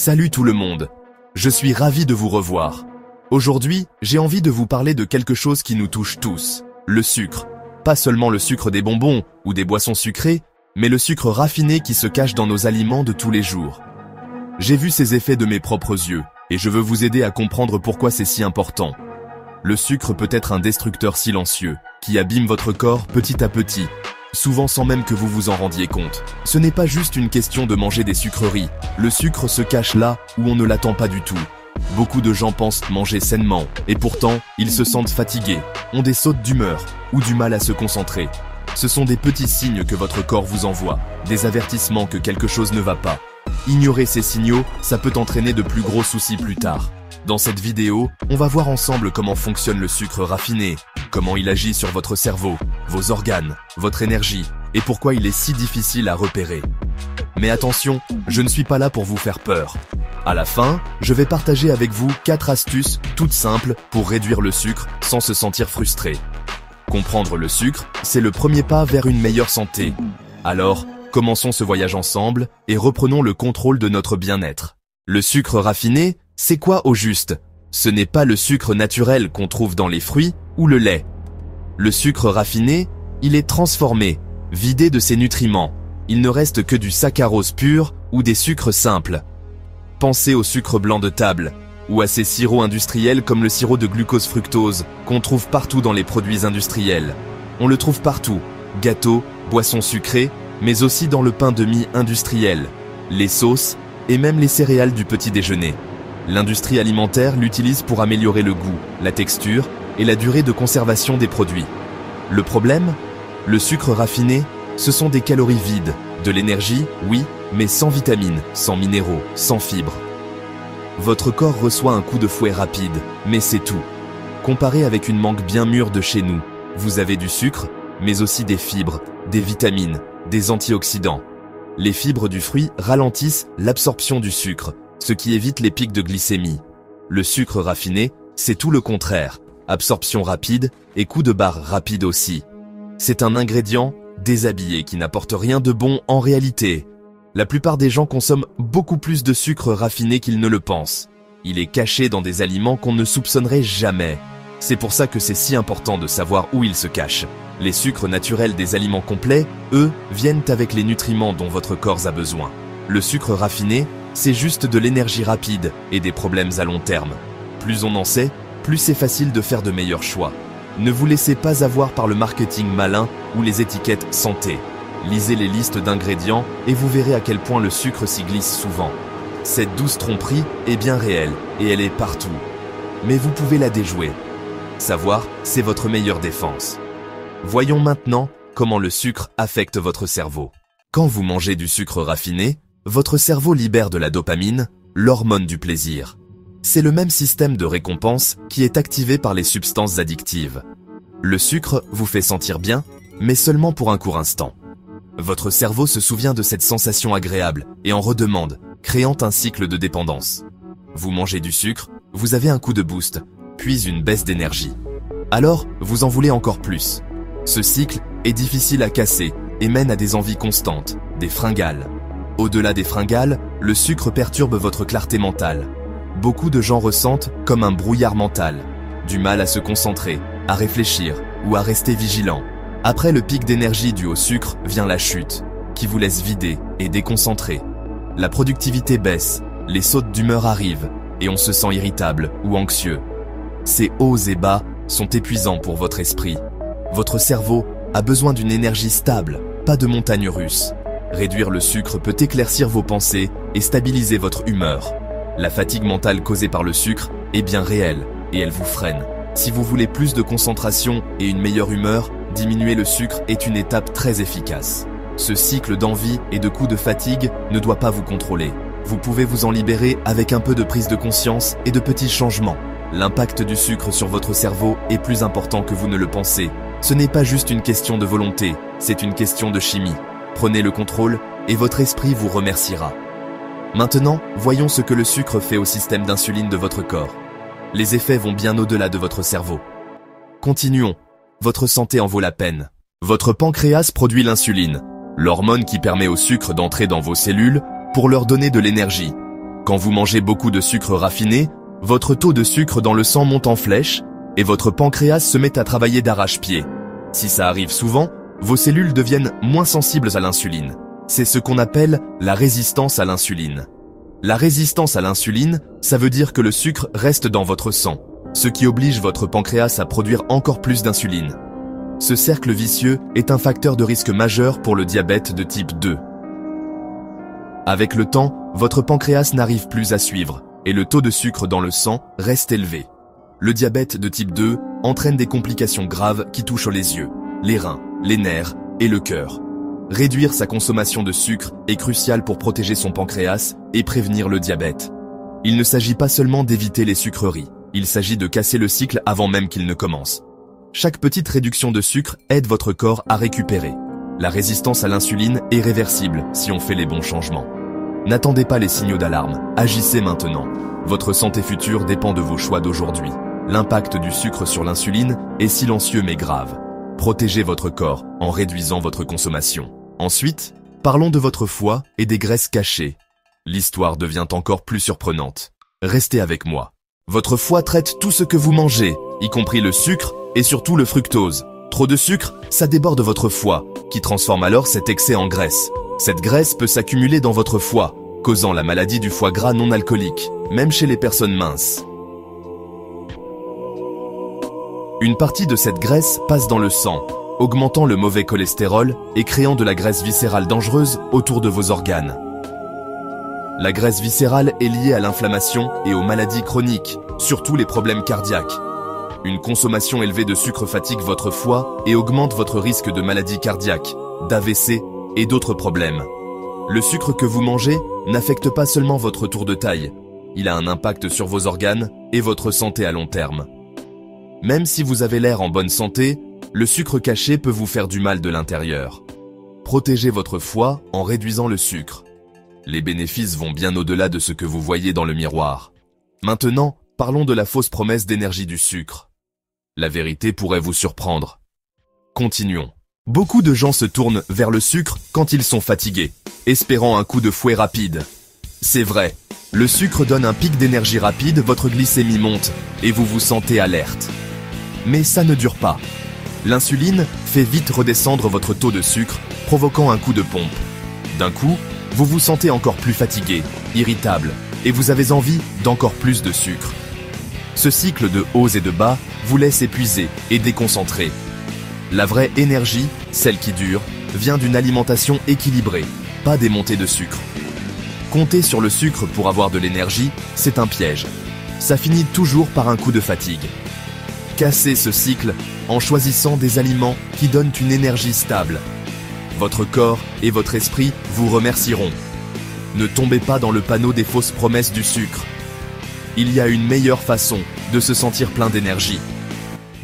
Salut tout le monde, je suis ravi de vous revoir. Aujourd'hui, j'ai envie de vous parler de quelque chose qui nous touche tous, le sucre. Pas seulement le sucre des bonbons ou des boissons sucrées, mais le sucre raffiné qui se cache dans nos aliments de tous les jours. J'ai vu ces effets de mes propres yeux, et je veux vous aider à comprendre pourquoi c'est si important. Le sucre peut être un destructeur silencieux, qui abîme votre corps petit à petit, souvent sans même que vous vous en rendiez compte. Ce n'est pas juste une question de manger des sucreries, le sucre se cache là où on ne l'attend pas du tout. Beaucoup de gens pensent manger sainement, et pourtant, ils se sentent fatigués, ont des sautes d'humeur, ou du mal à se concentrer. Ce sont des petits signes que votre corps vous envoie, des avertissements que quelque chose ne va pas. Ignorer ces signaux, ça peut entraîner de plus gros soucis plus tard. Dans cette vidéo, on va voir ensemble comment fonctionne le sucre raffiné, comment il agit sur votre cerveau, vos organes, votre énergie, et pourquoi il est si difficile à repérer. Mais attention, je ne suis pas là pour vous faire peur. À la fin, je vais partager avec vous 4 astuces toutes simples pour réduire le sucre sans se sentir frustré. Comprendre le sucre, c'est le premier pas vers une meilleure santé. Alors, commençons ce voyage ensemble et reprenons le contrôle de notre bien-être. Le sucre raffiné, c'est quoi au juste? Ce n'est pas le sucre naturel qu'on trouve dans les fruits ou le lait. Le sucre raffiné, il est transformé, vidé de ses nutriments. Il ne reste que du saccharose pur ou des sucres simples. Pensez au sucre blanc de table, ou à ces sirops industriels comme le sirop de glucose-fructose qu'on trouve partout dans les produits industriels. On le trouve partout, gâteaux, boissons sucrées, mais aussi dans le pain de mie industriel, les sauces et même les céréales du petit déjeuner. L'industrie alimentaire l'utilise pour améliorer le goût, la texture et la durée de conservation des produits. Le problème? Le sucre raffiné, ce sont des calories vides, de l'énergie, oui, mais sans vitamines, sans minéraux, sans fibres. Votre corps reçoit un coup de fouet rapide, mais c'est tout. Comparé avec une mangue bien mûre de chez nous, vous avez du sucre, mais aussi des fibres, des vitamines, des antioxydants. Les fibres du fruit ralentissent l'absorption du sucre, ce qui évite les pics de glycémie. Le sucre raffiné, c'est tout le contraire, absorption rapide et coup de barre rapide aussi. C'est un ingrédient déshabillé qui n'apporte rien de bon en réalité. La plupart des gens consomment beaucoup plus de sucre raffiné qu'ils ne le pensent. Il est caché dans des aliments qu'on ne soupçonnerait jamais. C'est pour ça que c'est si important de savoir où il se cache. Les sucres naturels des aliments complets, eux, viennent avec les nutriments dont votre corps a besoin. Le sucre raffiné, c'est juste de l'énergie rapide et des problèmes à long terme. Plus on en sait, plus c'est facile de faire de meilleurs choix. Ne vous laissez pas avoir par le marketing malin ou les étiquettes santé. Lisez les listes d'ingrédients et vous verrez à quel point le sucre s'y glisse souvent. Cette douce tromperie est bien réelle et elle est partout. Mais vous pouvez la déjouer. Savoir, c'est votre meilleure défense. Voyons maintenant comment le sucre affecte votre cerveau. Quand vous mangez du sucre raffiné, votre cerveau libère de la dopamine, l'hormone du plaisir. C'est le même système de récompense qui est activé par les substances addictives. Le sucre vous fait sentir bien, mais seulement pour un court instant. Votre cerveau se souvient de cette sensation agréable et en redemande, créant un cycle de dépendance. Vous mangez du sucre, vous avez un coup de boost, puis une baisse d'énergie. Alors, vous en voulez encore plus. Ce cycle est difficile à casser et mène à des envies constantes, des fringales. Au-delà des fringales, le sucre perturbe votre clarté mentale. Beaucoup de gens ressentent comme un brouillard mental, du mal à se concentrer, à réfléchir ou à rester vigilant. Après le pic d'énergie dû au sucre vient la chute, qui vous laisse vider et déconcentré. La productivité baisse, les sautes d'humeur arrivent et on se sent irritable ou anxieux. Ces hauts et bas sont épuisants pour votre esprit. Votre cerveau a besoin d'une énergie stable, pas de montagne russe. Réduire le sucre peut éclaircir vos pensées et stabiliser votre humeur. La fatigue mentale causée par le sucre est bien réelle et elle vous freine. Si vous voulez plus de concentration et une meilleure humeur, diminuer le sucre est une étape très efficace. Ce cycle d'envie et de coups de fatigue ne doit pas vous contrôler. Vous pouvez vous en libérer avec un peu de prise de conscience et de petits changements. L'impact du sucre sur votre cerveau est plus important que vous ne le pensez. Ce n'est pas juste une question de volonté, c'est une question de chimie. Prenez le contrôle et votre esprit vous remerciera. Maintenant, voyons ce que le sucre fait au système d'insuline de votre corps. Les effets vont bien au-delà de votre cerveau. Continuons. Votre santé en vaut la peine. Votre pancréas produit l'insuline, l'hormone qui permet au sucre d'entrer dans vos cellules pour leur donner de l'énergie. Quand vous mangez beaucoup de sucre raffiné, votre taux de sucre dans le sang monte en flèche et votre pancréas se met à travailler d'arrache-pied. Si ça arrive souvent, vos cellules deviennent moins sensibles à l'insuline. C'est ce qu'on appelle la résistance à l'insuline. La résistance à l'insuline, ça veut dire que le sucre reste dans votre sang, ce qui oblige votre pancréas à produire encore plus d'insuline. Ce cercle vicieux est un facteur de risque majeur pour le diabète de type 2. Avec le temps, votre pancréas n'arrive plus à suivre et le taux de sucre dans le sang reste élevé. Le diabète de type 2 entraîne des complications graves qui touchent les yeux, les reins, les nerfs et le cœur. Réduire sa consommation de sucre est crucial pour protéger son pancréas et prévenir le diabète. Il ne s'agit pas seulement d'éviter les sucreries, il s'agit de casser le cycle avant même qu'il ne commence. Chaque petite réduction de sucre aide votre corps à récupérer. La résistance à l'insuline est réversible si on fait les bons changements. N'attendez pas les signaux d'alarme, agissez maintenant. Votre santé future dépend de vos choix d'aujourd'hui. L'impact du sucre sur l'insuline est silencieux mais grave. Protégez votre corps en réduisant votre consommation. Ensuite, parlons de votre foie et des graisses cachées. L'histoire devient encore plus surprenante. Restez avec moi. Votre foie traite tout ce que vous mangez, y compris le sucre et surtout le fructose. Trop de sucre, ça déborde votre foie, qui transforme alors cet excès en graisse. Cette graisse peut s'accumuler dans votre foie, causant la maladie du foie gras non alcoolique, même chez les personnes minces. Une partie de cette graisse passe dans le sang, augmentant le mauvais cholestérol et créant de la graisse viscérale dangereuse autour de vos organes. La graisse viscérale est liée à l'inflammation et aux maladies chroniques, surtout les problèmes cardiaques. Une consommation élevée de sucre fatigue votre foie et augmente votre risque de maladies cardiaques, d'AVC et d'autres problèmes. Le sucre que vous mangez n'affecte pas seulement votre tour de taille, il a un impact sur vos organes et votre santé à long terme. Même si vous avez l'air en bonne santé, le sucre caché peut vous faire du mal de l'intérieur. Protégez votre foie en réduisant le sucre. Les bénéfices vont bien au-delà de ce que vous voyez dans le miroir. Maintenant, parlons de la fausse promesse d'énergie du sucre. La vérité pourrait vous surprendre. Continuons. Beaucoup de gens se tournent vers le sucre quand ils sont fatigués, espérant un coup de fouet rapide. C'est vrai, le sucre donne un pic d'énergie rapide, votre glycémie monte et vous vous sentez alerte. Mais ça ne dure pas. L'insuline fait vite redescendre votre taux de sucre, provoquant un coup de pompe. D'un coup, vous vous sentez encore plus fatigué, irritable, et vous avez envie d'encore plus de sucre. Ce cycle de hauts et de bas vous laisse épuisé et déconcentré. La vraie énergie, celle qui dure, vient d'une alimentation équilibrée, pas des montées de sucre. Compter sur le sucre pour avoir de l'énergie, c'est un piège. Ça finit toujours par un coup de fatigue. Cassez ce cycle en choisissant des aliments qui donnent une énergie stable. Votre corps et votre esprit vous remercieront. Ne tombez pas dans le panneau des fausses promesses du sucre. Il y a une meilleure façon de se sentir plein d'énergie.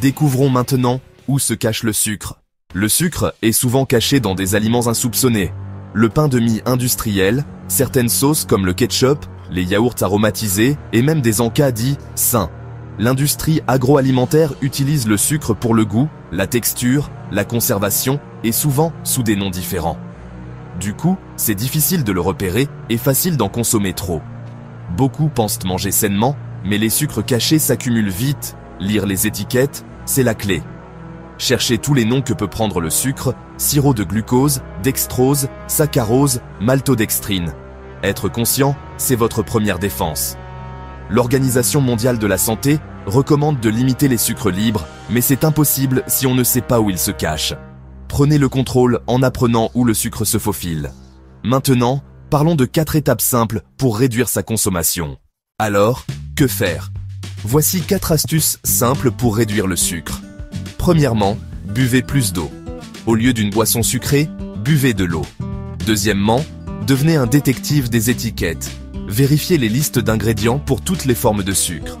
Découvrons maintenant où se cache le sucre. Le sucre est souvent caché dans des aliments insoupçonnés. Le pain de mie industriel, certaines sauces comme le ketchup, les yaourts aromatisés et même des encas dits sains. L'industrie agroalimentaire utilise le sucre pour le goût, la texture, la conservation et souvent sous des noms différents. Du coup, c'est difficile de le repérer et facile d'en consommer trop. Beaucoup pensent manger sainement, mais les sucres cachés s'accumulent vite. Lire les étiquettes, c'est la clé. Cherchez tous les noms que peut prendre le sucre, sirop de glucose, dextrose, saccharose, maltodextrine. Être conscient, c'est votre première défense. L'Organisation mondiale de la santé recommande de limiter les sucres libres, mais c'est impossible si on ne sait pas où ils se cachent. Prenez le contrôle en apprenant où le sucre se faufile. Maintenant, parlons de 4 étapes simples pour réduire sa consommation. Alors, que faire? Voici 4 astuces simples pour réduire le sucre. Premièrement, buvez plus d'eau. Au lieu d'une boisson sucrée, buvez de l'eau. Deuxièmement, devenez un détective des étiquettes. Vérifiez les listes d'ingrédients pour toutes les formes de sucre.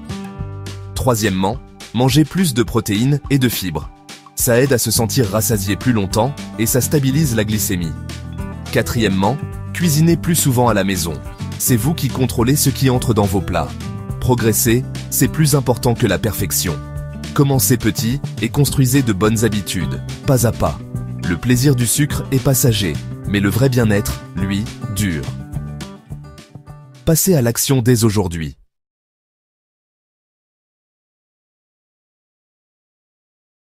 Troisièmement, mangez plus de protéines et de fibres. Ça aide à se sentir rassasié plus longtemps et ça stabilise la glycémie. Quatrièmement, cuisinez plus souvent à la maison. C'est vous qui contrôlez ce qui entre dans vos plats. Progresser, c'est plus important que la perfection. Commencez petit et construisez de bonnes habitudes, pas à pas. Le plaisir du sucre est passager, mais le vrai bien-être, lui, dure. Passez à l'action dès aujourd'hui.